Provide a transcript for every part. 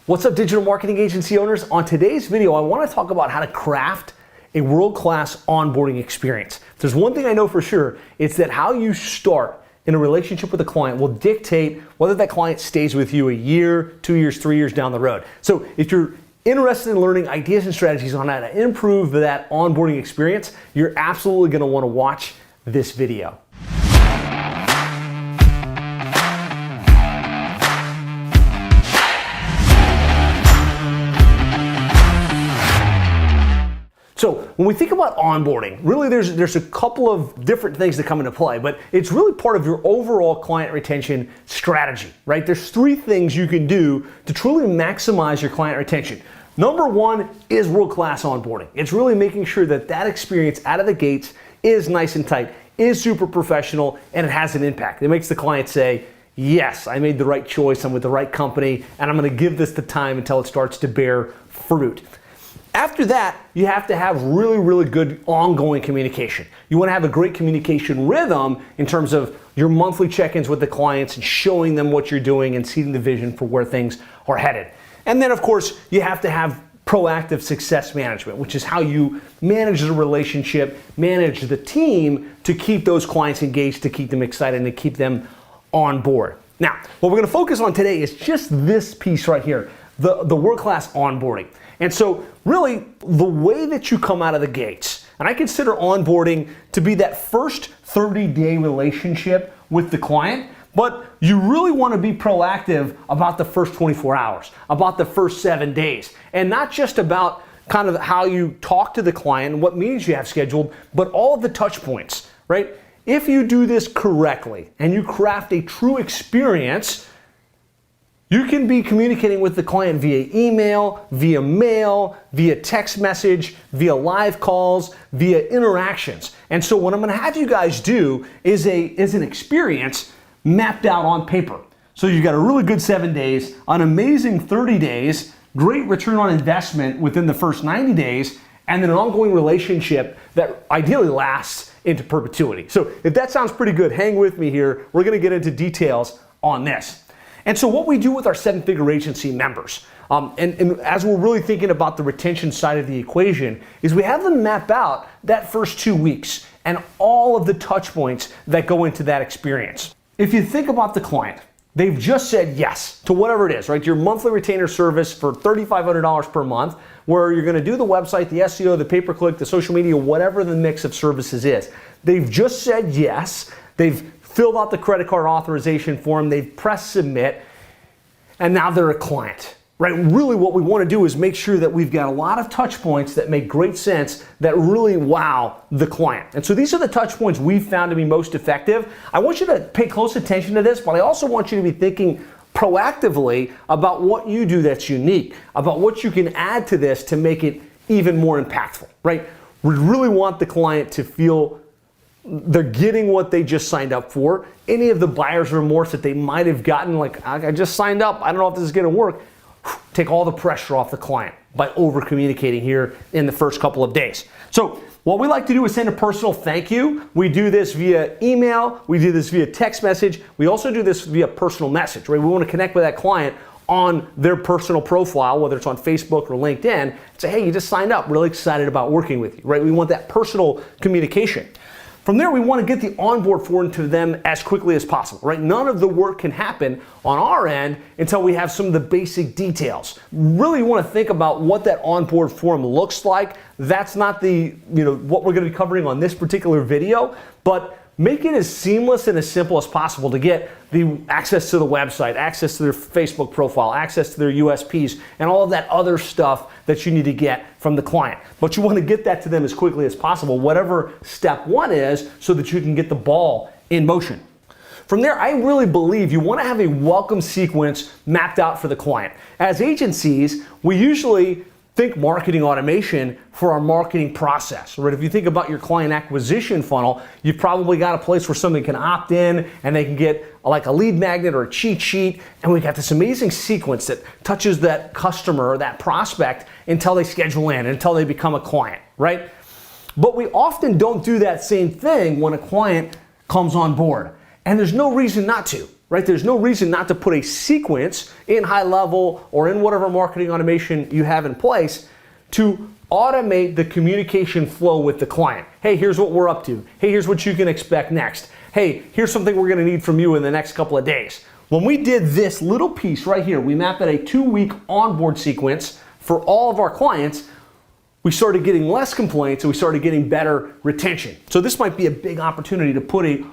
What's up, digital marketing agency owners? On today's video, I want to talk about how to craft a world-class onboarding experience. If there's one thing I know for sure, it's that how you start in a relationship with a client will dictate whether that client stays with you a year, 2 years, 3 years down the road. So if you're interested in learning ideas and strategies on how to improve that onboarding experience, you're absolutely going to want to watch this video. So when we think about onboarding, really there's a couple of different things that come into play, but it's really part of your overall client retention strategy, right? There's 3 things you can do to truly maximize your client retention. Number 1 is world-class onboarding. It's really making sure that that experience out of the gates is nice and tight, is super professional, and it has an impact. It makes the client say, yes, I made the right choice, I'm with the right company, and I'm gonna give this the time until it starts to bear fruit. After that, you have to have really good ongoing communication. You want to have a great communication rhythm in terms of your monthly check-ins with the clients and showing them what you're doing and seeing the vision for where things are headed. And then, of course, you have to have proactive success management, which is how you manage the relationship, manage the team to keep those clients engaged, to keep them excited, and to keep them on board. Now, what we're going to focus on today is just this piece right here, the world-class onboarding. And so really the way that you come out of the gates, and I consider onboarding to be that first 30-day relationship with the client, but you really want to be proactive about the first 24 hours, about the first 7 days, and not just about kind of how you talk to the client and what meetings you have scheduled, but all of the touch points, right? If you do this correctly and you craft a true experience, you can be communicating with the client via email, via mail, via text message, via live calls, via interactions. And so what I'm gonna have you guys do is an experience mapped out on paper. So you've got a really good 7 days, an amazing 30 days, great return on investment within the first 90 days, and then an ongoing relationship that ideally lasts into perpetuity. So if that sounds pretty good, hang with me here. We're gonna get into details on this. And so what we do with our 7-figure agency members, and as we're really thinking about the retention side of the equation, is we have them map out that first 2 weeks and all of the touch points that go into that experience. If you think about the client, they've just said yes to whatever it is, right? Your monthly retainer service for $3,500 per month, where you're gonna do the website, the SEO, the pay-per-click, the social media, whatever the mix of services is. They've just said yes. They've filled out the credit card authorization form, they've pressed submit, and now they're a client, right? Really what we want to do is make sure that we've got a lot of touch points that make great sense, that really wow the client. And so these are the touch points we've found to be most effective. I want you to pay close attention to this, but I also want you to be thinking proactively about what you do that's unique, about what you can add to this to make it even more impactful, right? We really want the client to feel they're getting what they just signed up for. Any of the buyer's remorse that they might have gotten, like, I just signed up, I don't know if this is gonna work, take all the pressure off the client by over communicating here in the first couple of days. So what we like to do is send a personal thank you. We do this via email, we do this via text message, we also do this via personal message, right? We wanna connect with that client on their personal profile, whether it's on Facebook or LinkedIn, and say, hey, you just signed up, really excited about working with you, right? We want that personal communication. From there, we want to get the onboard form to them as quickly as possible, right? None of the work can happen on our end until we have some of the basic details. Really want to think about what that onboard form looks like. That's not what we're going to be covering on this particular video, but make it as seamless and as simple as possible to get the access to the website, access to their Facebook profile, access to their USPs, and all of that other stuff that you need to get from the client. But you want to get that to them as quickly as possible, whatever step 1 is, so that you can get the ball in motion. From there, I really believe you want to have a welcome sequence mapped out for the client. As agencies, we usually think marketing automation for our marketing process, right? If you think about your client acquisition funnel, you've probably got a place where somebody can opt in and they can get like a lead magnet or a cheat sheet, and we've got this amazing sequence that touches that customer or that prospect until they schedule in, until they become a client, right? But we often don't do that same thing when a client comes on board, and there's no reason not to, right? There's no reason not to put a sequence in high level or in whatever marketing automation you have in place to automate the communication flow with the client. Hey, here's what we're up to. Hey, here's what you can expect next. Hey, here's something we're gonna need from you in the next couple of days. When we did this little piece right here, we mapped out a 2-week onboard sequence for all of our clients, we started getting less complaints and we started getting better retention. So this might be a big opportunity to put a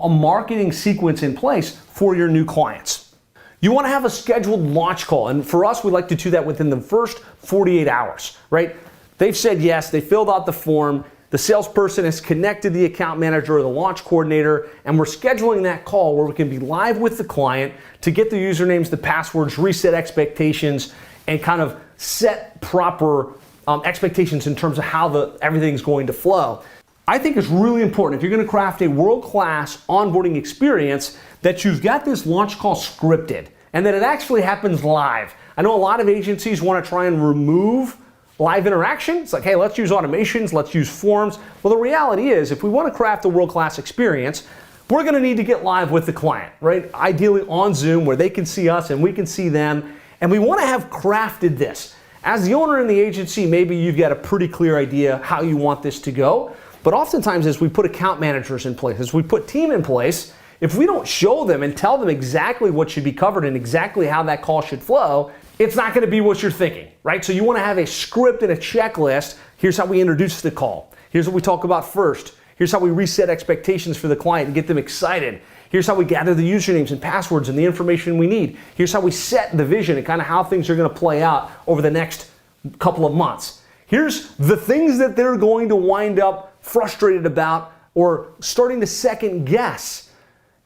marketing sequence in place for your new clients. You wanna have a scheduled launch call, and for us, we like to do that within the first 48 hours, right? They've said yes, they filled out the form, the salesperson has connected the account manager or the launch coordinator, and we're scheduling that call where we can be live with the client to get the usernames, the passwords, reset expectations, and kind of set proper expectations in terms of how everything's going to flow. I think it's really important if you're going to craft a world-class onboarding experience that you've got this launch call scripted and that it actually happens live. I know a lot of agencies want to try and remove live interaction. It's like, hey, let's use automations, let's use forms. Well, the reality is, if we want to craft a world-class experience, we're going to need to get live with the client, right? Ideally on Zoom where they can see us and we can see them. And we want to have crafted this. As the owner in the agency, maybe you've got a pretty clear idea how you want this to go. But oftentimes as we put account managers in place, as we put team in place, if we don't show them and tell them exactly what should be covered and exactly how that call should flow, it's not going to be what you're thinking, right? So you want to have a script and a checklist. Here's how we introduce the call. Here's what we talk about first. Here's how we reset expectations for the client and get them excited. Here's how we gather the usernames and passwords and the information we need. Here's how we set the vision and kind of how things are going to play out over the next couple of months. Here's the things that they're going to wind up frustrated about or starting to second guess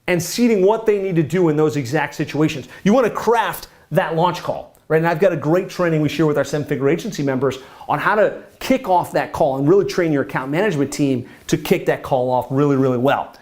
and seeding what they need to do in those exact situations. You want to craft that launch call, right? And I've got a great training we share with our 7-figure agency members on how to kick off that call and really train your account management team to kick that call off really, really well.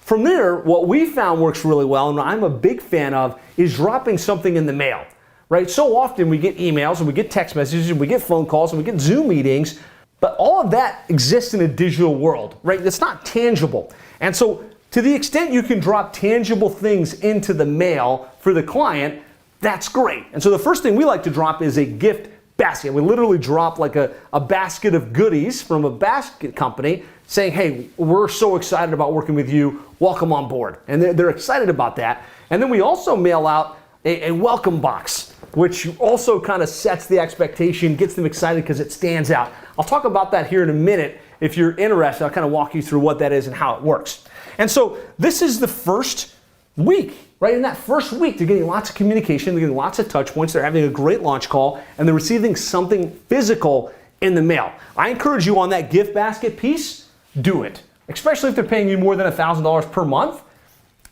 From there, what we found works really well, and I'm a big fan of, is dropping something in the mail, right? So often we get emails and we get text messages and we get phone calls and we get Zoom meetings, but all of that exists in a digital world, right? It's not tangible. And so to the extent you can drop tangible things into the mail for the client, that's great. And so the first thing we like to drop is a gift basket. We literally drop like a basket of goodies from a basket company saying, hey, we're so excited about working with you, welcome on board. And they're excited about that. And then we also mail out a welcome box, which also kind of sets the expectation, gets them excited because it stands out. I'll talk about that here in a minute. If you're interested, I'll kind of walk you through what that is and how it works. And so this is the first week, right? In that first week, they're getting lots of communication, they're getting lots of touch points, they're having a great launch call, and they're receiving something physical in the mail. I encourage you on that gift basket piece, do it. Especially if they're paying you more than $1,000 per month.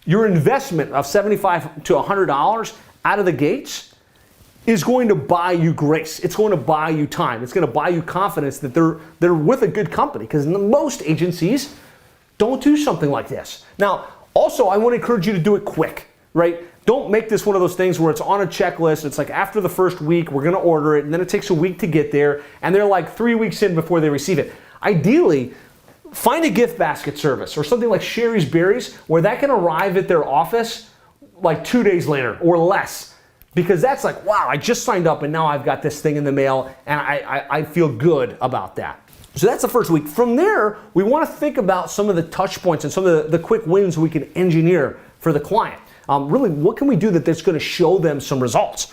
Your investment of $75 to $100 out of the gates is going to buy you grace. It's going to buy you time. It's going to buy you confidence that they're with a good company, because most agencies don't do something like this. Now, also, I want to encourage you to do it quick, right? Don't make this one of those things where it's on a checklist. It's like after the first week, we're going to order it, and then it takes a week to get there, and they're like 3 weeks in before they receive it. Ideally, find a gift basket service or something like Sherry's Berries where that can arrive at their office like 2 days later or less. Because that's like, wow, I just signed up and now I've got this thing in the mail and I feel good about that. So that's the first week. From there, we want to think about some of the touch points and some of the quick wins we can engineer for the client. Really, what can we do that's going to show them some results?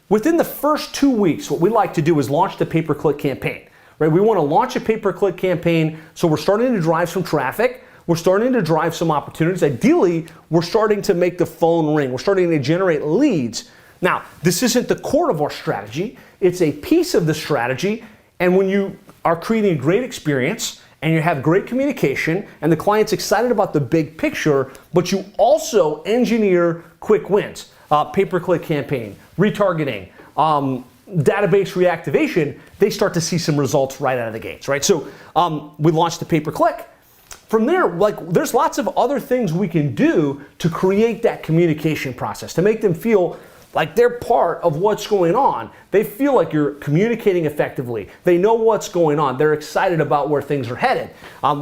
Within the first 2 weeks, what we like to do is launch the pay-per-click campaign. Right? We want to launch a pay-per-click campaign, so we're starting to drive some traffic. We're starting to drive some opportunities. Ideally, we're starting to make the phone ring. We're starting to generate leads. Now, this isn't the core of our strategy. It's a piece of the strategy. And when you are creating a great experience and you have great communication and the client's excited about the big picture, but you also engineer quick wins, pay-per-click campaign, retargeting, database reactivation, they start to see some results right out of the gates, right? So we launched the pay-per-click. From there, there's lots of other things we can do to create that communication process, to make them feel like they're part of what's going on. They feel like you're communicating effectively. They know what's going on. They're excited about where things are headed.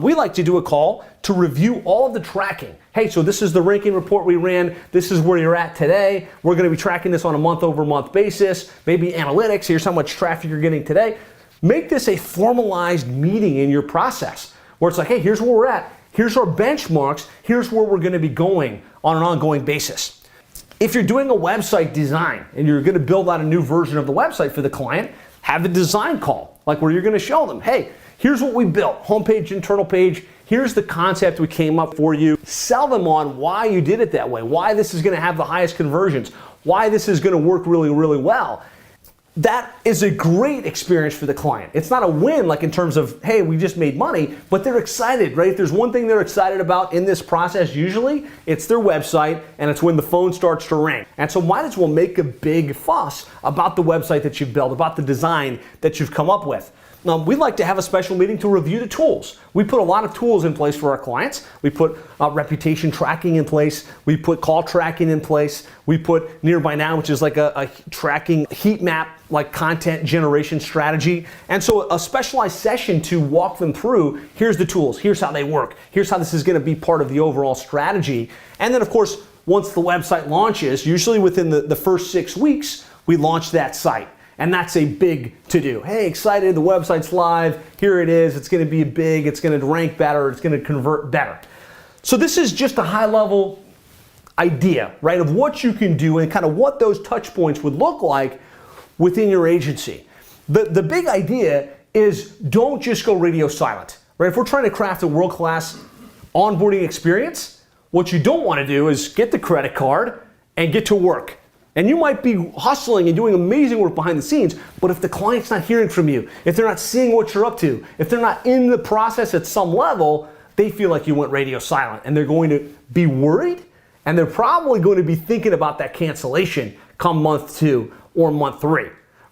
We like to do a call to review all of the tracking. Hey, so this is the ranking report we ran. This is where you're at today. We're going to be tracking this on a month-over-month basis. Maybe analytics. Here's how much traffic you're getting today. Make this a formalized meeting in your process where it's like, hey, here's where we're at. Here's our benchmarks. Here's where we're going to be going on an ongoing basis. If you're doing a website design and you're going to build out a new version of the website for the client, have a design call, like where you're going to show them, hey, here's what we built, homepage, internal page, here's the concept we came up for you. Sell them on why you did it that way, why this is going to have the highest conversions, why this is going to work really, really well. That is a great experience for the client. It's not a win like in terms of, hey, we just made money, but they're excited, right? If there's one thing they're excited about in this process, usually it's their website and it's when the phone starts to ring. And so might as well make a big fuss about the website that you've built, about the design that you've come up with. We'd like to have a special meeting to review the tools. We put a lot of tools in place for our clients. We put reputation tracking in place. We put call tracking in place. We put Nearby Now, which is like a tracking heat map, like content generation strategy. And so a specialized session to walk them through, here's the tools, here's how they work, here's how this is going to be part of the overall strategy. And then of course, once the website launches, usually within the first 6 weeks, we launch that site. And that's a big to-do. Hey, excited, the website's live, here it is, it's gonna be big, it's gonna rank better, it's gonna convert better. So this is just a high-level idea, right, of what you can do and kind of what those touch points would look like within your agency. The big idea is don't just go radio silent, right? If we're trying to craft a world-class onboarding experience, what you don't wanna do is get the credit card and get to work. And you might be hustling and doing amazing work behind the scenes, but if the client's not hearing from you, if they're not seeing what you're up to, if they're not in the process at some level, they feel like you went radio silent and they're going to be worried and they're probably going to be thinking about that cancellation come month 2 or month 3.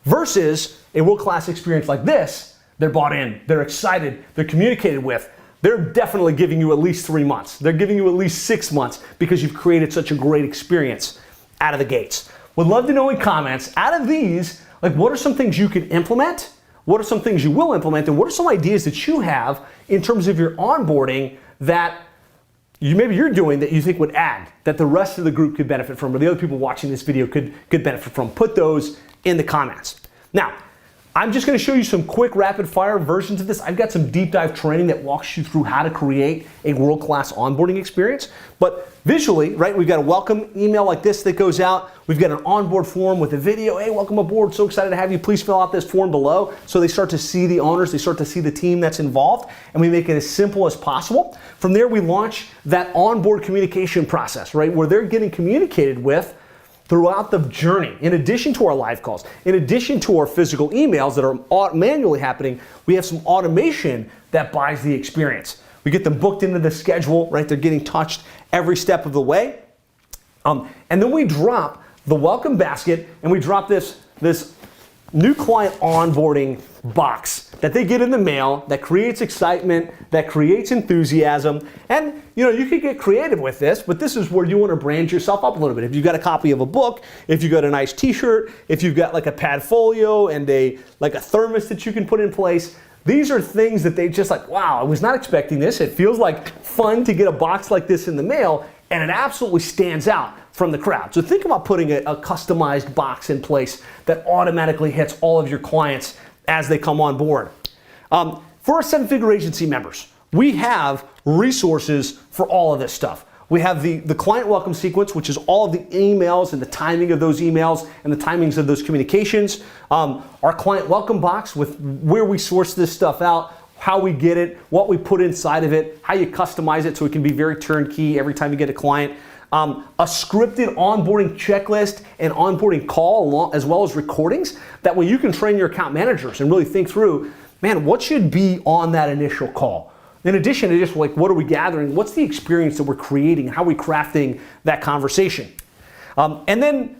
Versus a world-class experience like this, they're bought in, they're excited, they're communicated with, they're definitely giving you at least 3 months. They're giving you at least 6 months because you've created such a great experience out of the gates. Would love to know in comments, out of these, like what are some things you can implement? What are some things you will implement? And what are some ideas that you have in terms of your onboarding that maybe you're doing that you think would add, that the rest of the group could benefit from, or the other people watching this video could benefit from? Put those in the comments. Now, I'm just going to show you some quick rapid fire versions of this. I've got some deep dive training that walks you through how to create a world-class onboarding experience. But visually, right, we've got a welcome email like this that goes out. We've got an onboard form with a video. Hey, welcome aboard. So excited to have you. Please fill out this form below. So they start to see the owners. They start to see the team that's involved. And we make it as simple as possible. From there, we launch that onboard communication process, right, where they're getting communicated with throughout the journey. In addition to our live calls, in addition to our physical emails that are manually happening, we have some automation that buys the experience. We get them booked into the schedule, right? They're getting touched every step of the way. And then we drop the welcome basket and we drop this new client onboarding box that they get in the mail that creates excitement, that creates enthusiasm. And you could get creative with this, but this is where you want to brand yourself up a little bit. If you've got a copy of a book, if you've got a nice t-shirt, if you've got like a Padfolio and a thermos that you can put in place, these are things that they just like, wow, I was not expecting this. It feels like fun to get a box like this in the mail, and it absolutely stands out from the crowd. So think about putting a customized box in place that automatically hits all of your clients as they come on board. For our 7-figure agency members, we have resources for all of this stuff. We have the client welcome sequence, which is all of the emails and the timing of those emails and the timings of those communications. Our client welcome box with where we source this stuff out, how we get it, what we put inside of it, how you customize it so it can be very turnkey every time you get a client. A scripted onboarding checklist and onboarding call as well as recordings. That way you can train your account managers and really think through, man, what should be on that initial call? In addition to just like, what are we gathering? What's the experience that we're creating? How are we crafting that conversation? And then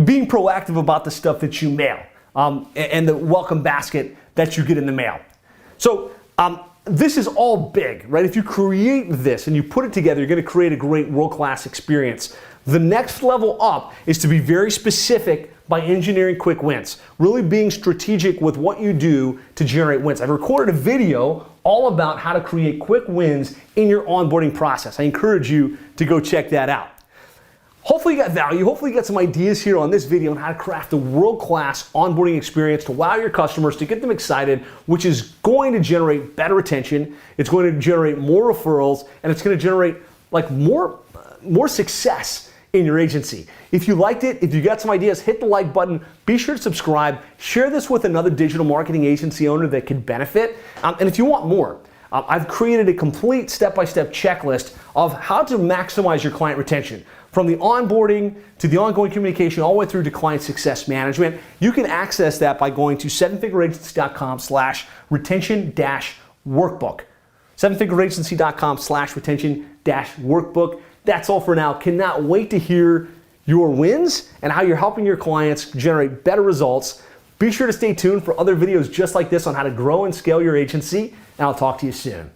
being proactive about the stuff that you mail and the welcome basket that you get in the mail. So this is all big, right? If you create this and you put it together, you're going to create a great world-class experience The next level up is to be very specific by engineering quick wins, really being strategic with what you do to generate wins. I've recorded a video all about how to create quick wins in your onboarding process. I encourage you to go check that out. Hopefully you got value. Hopefully you got some ideas here on this video on how to craft a world-class onboarding experience to wow your customers, to get them excited, which is going to generate better retention, it's going to generate more referrals, and it's going to generate more success in your agency. If you liked it, if you got some ideas, hit the like button. Be sure to subscribe. Share this with another digital marketing agency owner that could benefit. And if you want more, I've created a complete step-by-step checklist of how to maximize your client retention. From the onboarding to the ongoing communication, all the way through to client success management. You can access that by going to sevenfigureagency.com/retention-workbook. sevenfigureagency.com/retention-workbook. That's all for now. Cannot wait to hear your wins and how you're helping your clients generate better results. Be sure to stay tuned for other videos just like this on how to grow and scale your agency, and I'll talk to you soon.